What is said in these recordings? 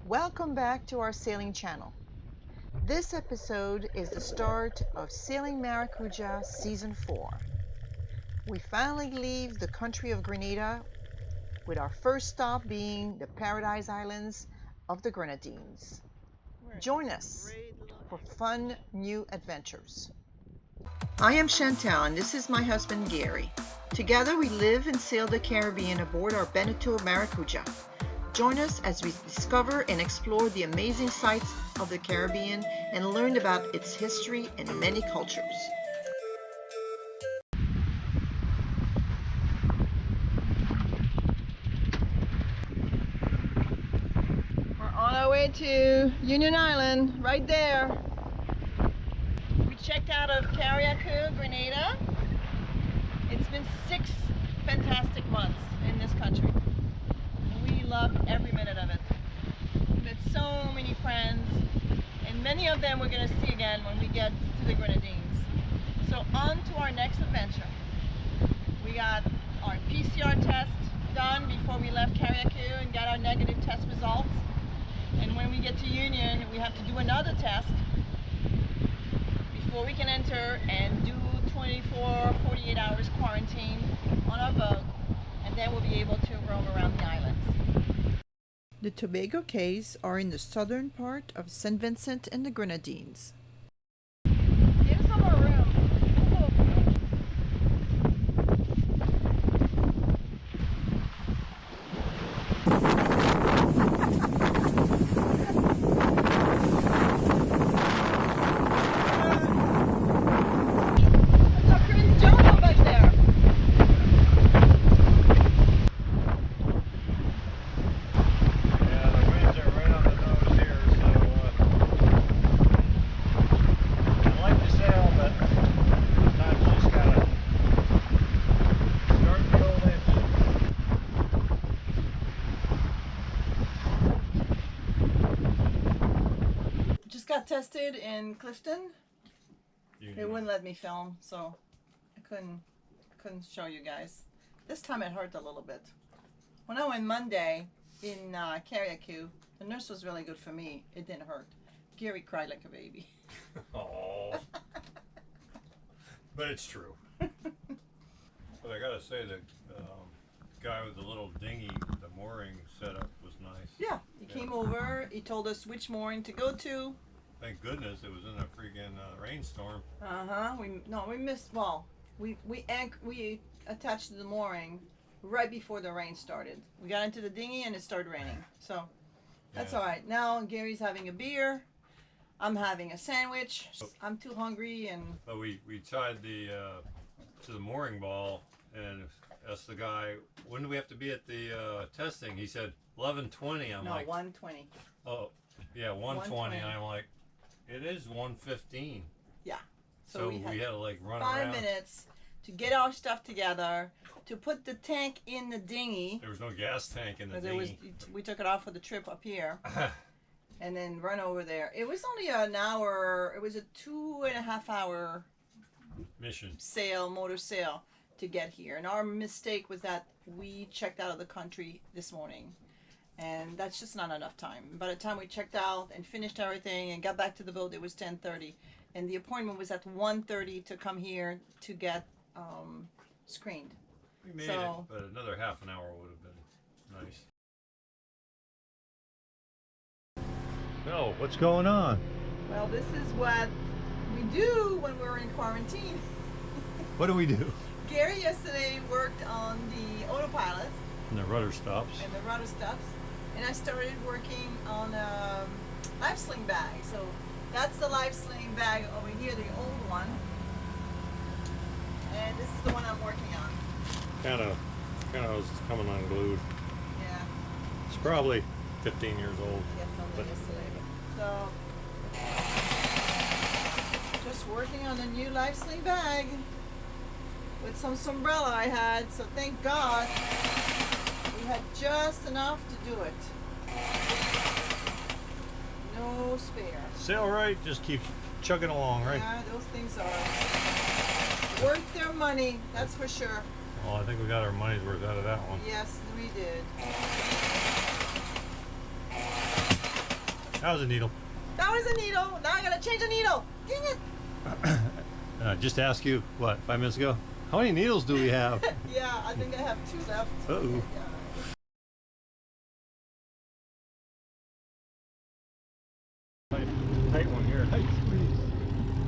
Welcome back to our sailing channel. This episode is the start of Sailing Maracudja Season 4. We finally leave the country of Grenada, with our first stop being the Paradise Islands of the Grenadines. Join us for fun new adventures. I am Chantal and this is my husband Gary. Together we live and sail the Caribbean aboard our Beneteau Maracudja. Join us as we discover and explore the amazing sights of the Caribbean and learn about its history and many cultures. We're on our way to Union Island, right there. We checked out of Carriacou, Grenada. It's been 6 fantastic months in this country. We love every minute of it. We've met so many friends, and many of them we're going to see again when we get to the Grenadines. So on to our next adventure. We got our PCR test done before we left Carriacou and got our negative test results. And when we get to Union, we have to do another test before we can enter and do 48 hours quarantine on our boat, and then we'll be able to roam around the islands. The Tobago Cays are in the southern part of St. Vincent and the Grenadines. Give some more room. That's our Prince Jono back there. Got tested in Clifton. They wouldn't let me film, so I couldn't show you guys. This time it hurt a little bit. When I went Monday in Carriacou, the nurse was really good for me. It didn't hurt. Gary cried like a baby. Oh, but it's true. But I gotta say that guy with the little dinghy, the mooring setup was nice. Yeah, he came over. He told us which mooring to go to. Thank goodness it was in a freaking rainstorm. We missed. Well, we attached to the mooring right before the rain started. We got into the dinghy and it started raining. So that's all right. Now Gary's having a beer. I'm having a sandwich. I'm too hungry and. But we tied the to the mooring ball and asked the guy, when do we have to be at the testing? He said 11:20. I'm like 1:20. Oh, yeah, 1:20. And I'm like, it is 1:15. Yeah. So we had to like run 5 around. minutes to get our stuff together, to put the tank in the dinghy. There was no gas tank in the dinghy. We took it off for the trip up here. And then run over there. It was only an hour. It was a 2.5 hour mission motor sail to get here. And our mistake was that we checked out of the country this morning. And that's just not enough time. By the time we checked out and finished everything and got back to the boat, it was 10:30. And the appointment was at 1:30 to come here to get screened. We made it, but another half an hour would have been nice. So, what's going on? Well, this is what we do when we're in quarantine. What do we do? Gary yesterday worked on the autopilot. And the rudder stops. And the rudder stops. And I started working on a life sling bag. So that's the life sling bag over here, the old one. And this is the one I'm working on. Kind of was coming unglued. Yeah. It's probably 15 years old. Yeah, filmed it yesterday. So, just working on a new life sling bag with some sombrella I had. So thank God we had just enough to do it. No spare. Sail right, just keep chugging along, right? Yeah, those things are worth their money, that's for sure. Well, I think we got our money's worth out of that one. Yes, we did. That was a needle. That was a needle. Now I gotta change a needle. Dang it. Just asked you, what, 5 minutes ago? How many needles do we have? Yeah, I think I have 2 left. Uh-oh. Yeah. Tight one here. Tight squeeze.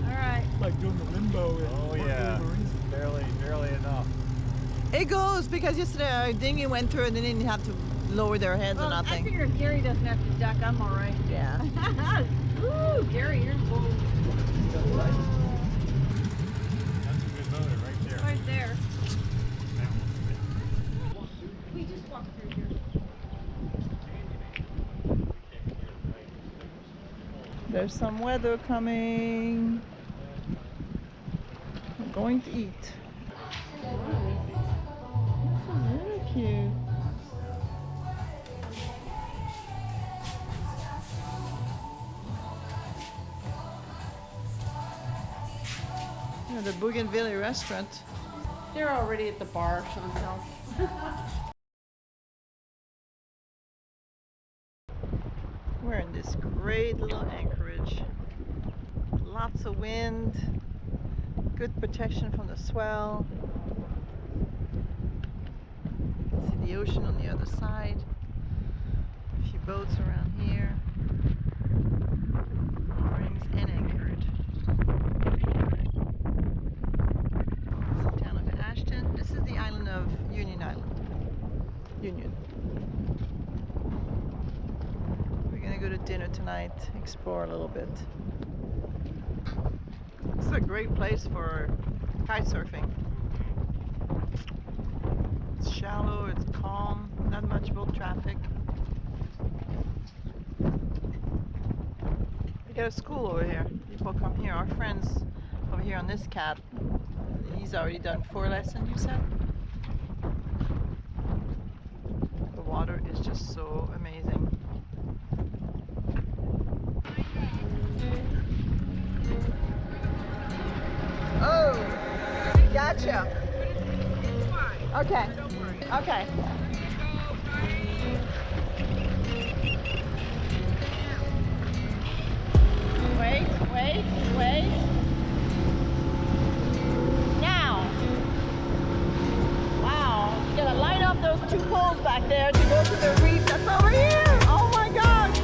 All right. Like doing the limbo. Oh yeah. Barely enough. It goes because yesterday our dinghy went through and they didn't have to lower their heads or I nothing. figure if Gary doesn't have to duck, I'm all right. Yeah. Ooh, Gary, you're cool. That's a good motor right there. Right there. We just walked through here. There's some weather coming. We're going to eat. This is really cute. Yeah, the Bougainville restaurant. They're already at the bar, Chantel. We're in this great little anchorage. Lots of wind, good protection from the swell. See the ocean on the other side. A few boats around here. Moorings and anchorage. This is the town of Ashton. This is the island of Union Island. Union. We're gonna go to dinner tonight, explore a little bit. This is a great place for kite surfing. It's shallow, it's calm, not much boat traffic. We got a school over here. People come here. Our friends over here on this cat, he's already done 4 lessons, you said? The water is just so amazing. Oh, gotcha. Okay. Okay. Wait. Now. Wow. You gotta line up those 2 poles back there to go to the reef that's over here. Oh my gosh.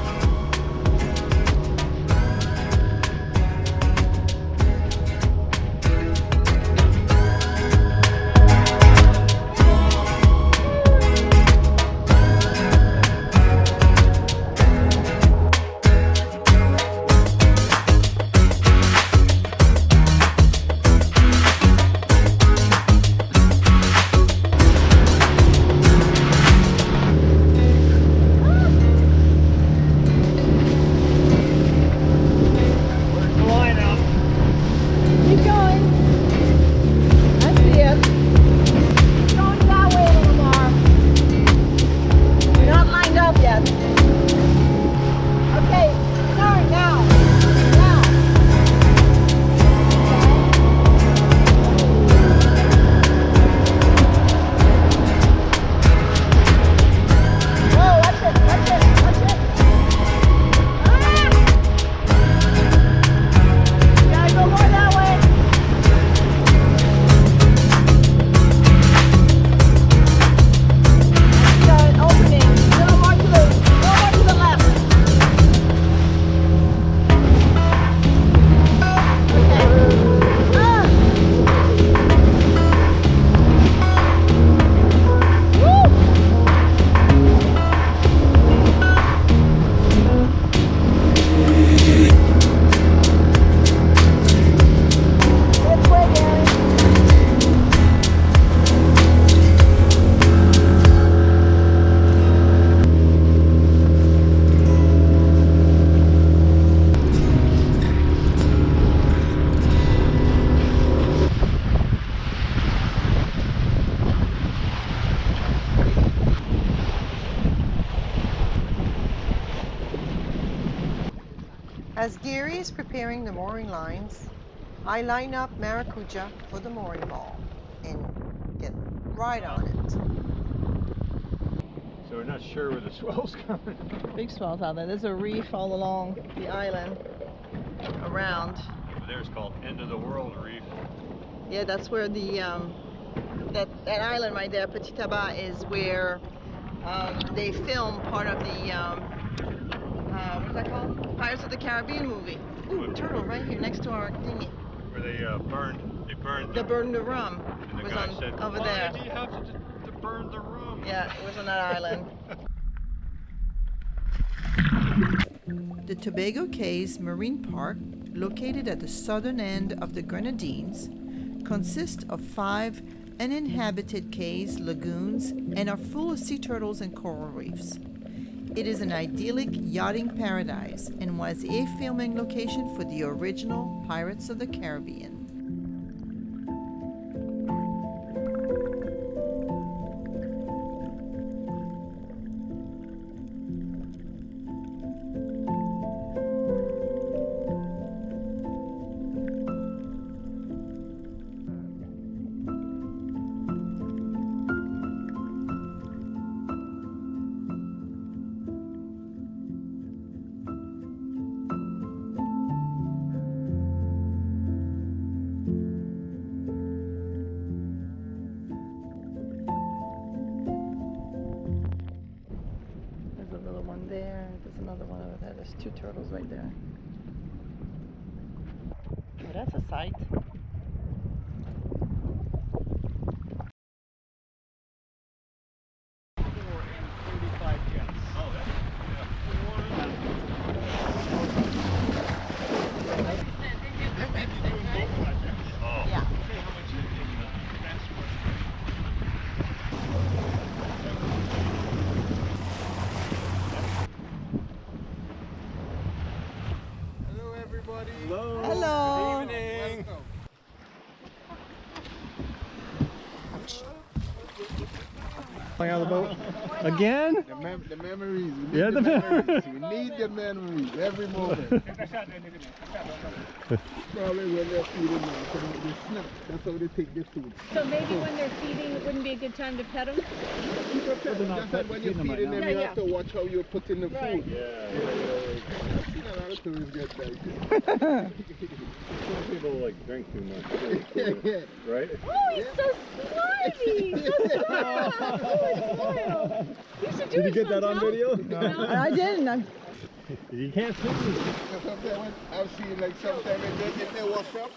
As Gary is preparing the mooring lines, I line up Maracudja for the mooring ball and get right on it. So we're not sure where the swell's coming from. Big swells out there. There's a reef all along the island around. Over there is called End of the World Reef. Yeah, that's where the that island right there, Petit Tabac, is where they film part of the what's that called? Pirates of the Caribbean movie. Ooh, turtle right here next to our thingy. Where they burned The rum. And the Was guy on said, over why there. did you have to burn the rum? Yeah, it was on that island. The Tobago Cays Marine Park, located at the southern end of the Grenadines, consists of 5 uninhabited cays, lagoons, and are full of sea turtles and coral reefs. It is an idyllic yachting paradise and was a filming location for the original Pirates of the Caribbean. There, there's another one over there. There's 2 turtles right there. Oh, that's a sight. Hello. Hello. Good evening. Flying out of the boat again? The memories. We need Yeah, the the memories. We need the memories every moment. Probably when they're feeding them, so they snap. That's how they take their food. So maybe when they're feeding, it wouldn't be a good time to pet them? Just like when you're feeding them, you have to watch how you're putting the Right. food. I've seen a lot of tourists get that. Some people like drink too much. Yeah. Right? Oh, he's so slimy! So spoiled! Oh, it's spoiled. You should do Did you it get that on sometime. video? No. I didn't. You can't see me. Sometimes I've seen like sometimes if they wash up,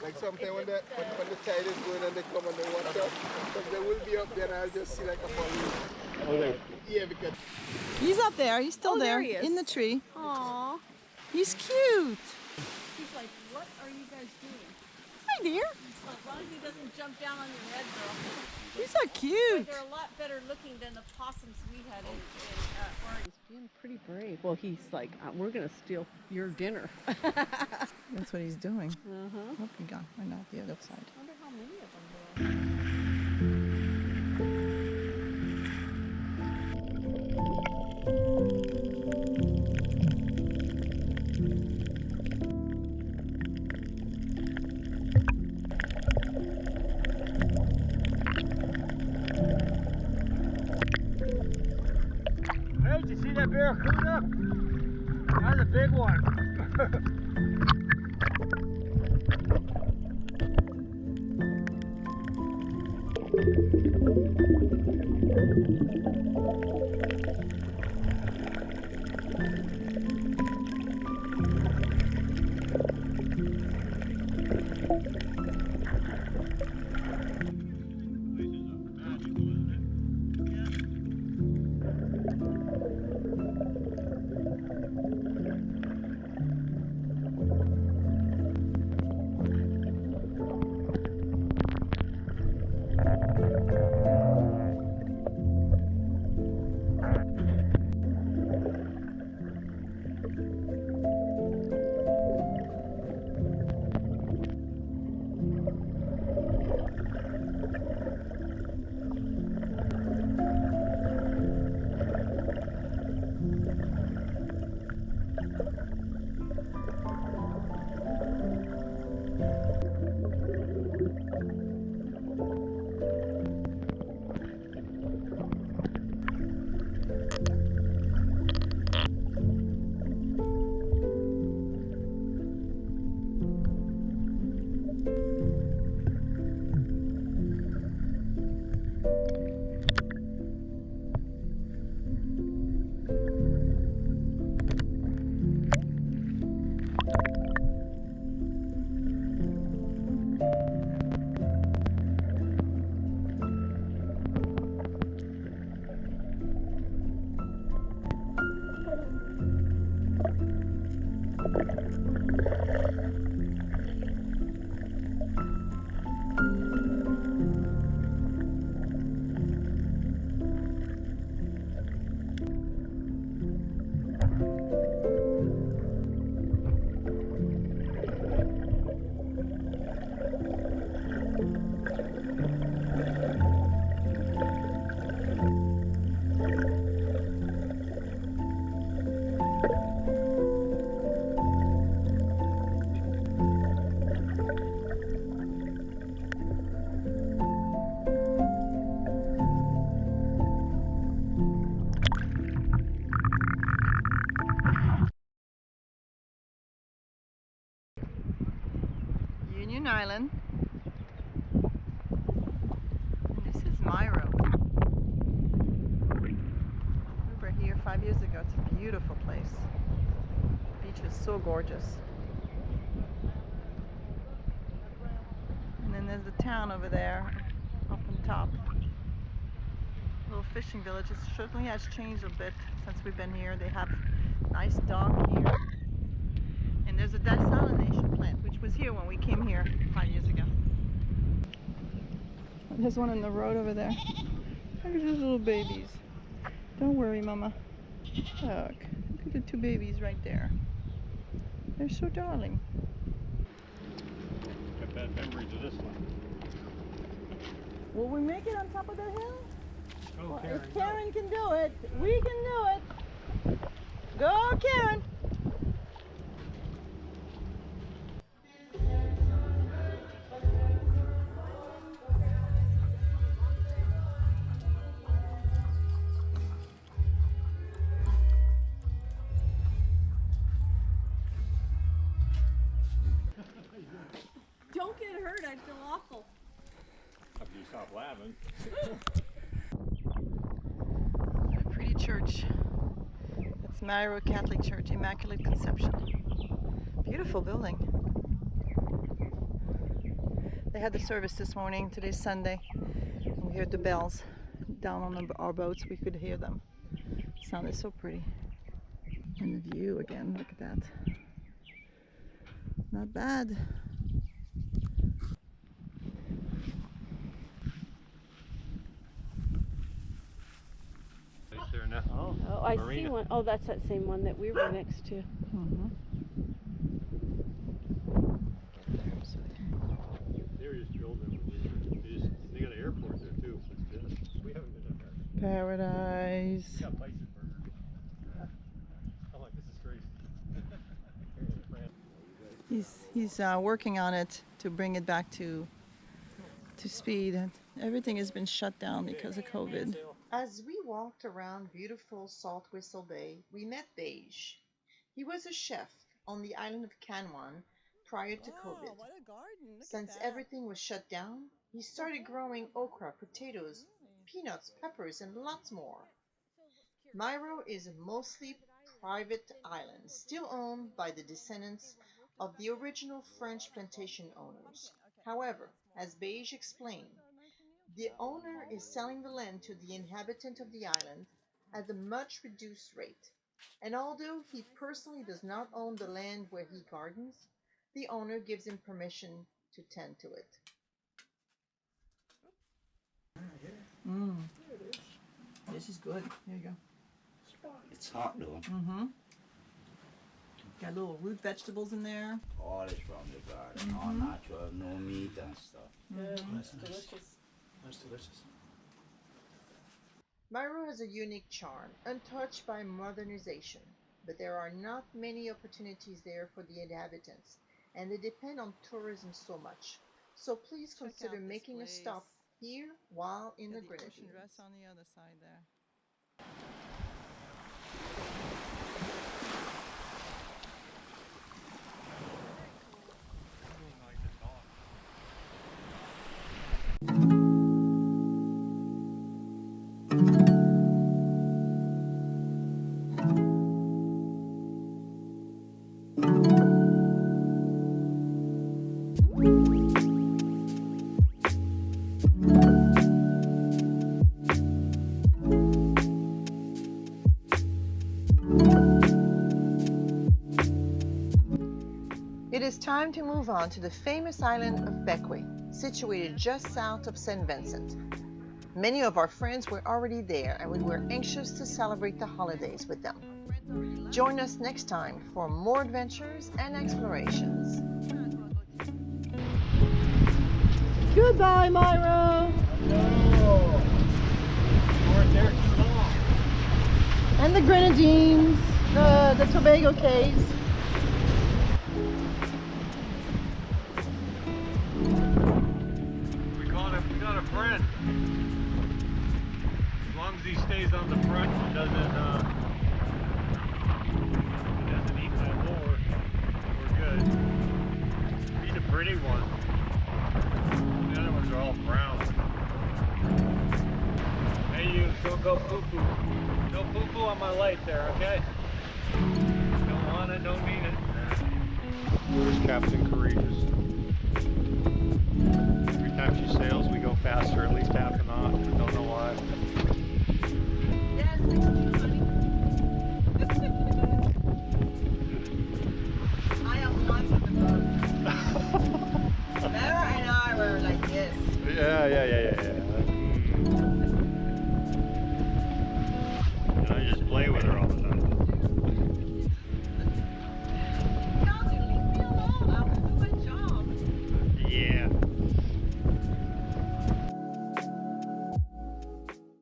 like sometimes when the tide is going and they come and they wash up, so they will be up there and I'll just see like a ball. Oh, there. Yeah, because He's up there. He's still Oh, there there he is. in the tree. Aww. He's cute. He's like, what are you guys doing? Hi, dear. As long as he doesn't jump down on your head, girl. He's so cute. They're a lot better looking than the possums we had in Oregon. He's being pretty brave. Well, he's like, we're going to steal your dinner. That's what he's doing. Uh-huh. Oh, he gone. Right now, the other side. I wonder how many of them there are. Hey, did you see that barracuda? That's a big one. Union Island. And this is Mayreau. We were here 5 years ago. It's a beautiful place. The beach is so gorgeous. And then there's the town over there, up on top. Little fishing village. It certainly has changed a bit since we've been here. They have nice dock here. And there's a desalination plant, which was here when we came here 5 years ago. There's one in the road over there. Look at those little babies. Don't worry, Mama. Look at the two babies right there. They're so darling. Got bad memories of this one. Will we make it on top of the hill? Oh, Well, Karen, if Karen can do it, we can do it. Go, Karen. Don't get hurt, I feel awful. After you stop laughing. What a pretty church. That's Mayreau Catholic Church, Immaculate Conception. Beautiful building. They had the service this morning. Today's Sunday. And we heard the bells down on our boats. We could hear them. It sounded so pretty. And the view again. Look at that. Not bad. Right there now. Oh, Oh, I see Marina. one. Oh, that's that same one that we were next to. Mm-hmm. They were just building. They got an airport there too. We haven't been up there. Paradise. We got Bison Burger. I'm like, this is crazy. He's working on it to bring it back to speed. Everything has been shut down because of COVID. As we walked around beautiful Salt Whistle Bay, we met Beige. He was a chef on the island of Canwan prior to COVID. What a garden. Look Since at that. everything was shut down, he started growing okra, potatoes, peanuts, peppers, and lots more. Mayreau is a mostly private island, still owned by the descendants of the original French plantation owners. However, as Beige explained, the owner is selling the land to the inhabitant of the island at a much reduced rate. And although he personally does not own the land where he gardens, the owner gives him permission to tend to it. This is good. There you go. It's hot though. Mm-hmm. Got little root vegetables in there. All is from the garden, all natural, no meat and stuff. It's delicious. That's delicious. Mayreau has a unique charm, untouched by modernization, but there are not many opportunities there for the inhabitants, and they depend on tourism so much. So please consider making a stop here while in the Grenadines. Ocean dress on the other side there. is time to move on to the famous island of Bequia, situated just south of St. Vincent. Many of our friends were already there, and we were anxious to celebrate the holidays with them. Join us next time for more adventures and explorations. Goodbye, Mayreau. No. You weren't there too long. And the Grenadines, the Tobago Cays. We got a friend. As long as he stays on the front and doesn't eat my lure, we're good. He's a pretty one. The other ones are all brown. Hey, you don't go poo-poo. Don't poo-poo on my light there, okay? Don't want it, don't need it. Where's Captain Courageous?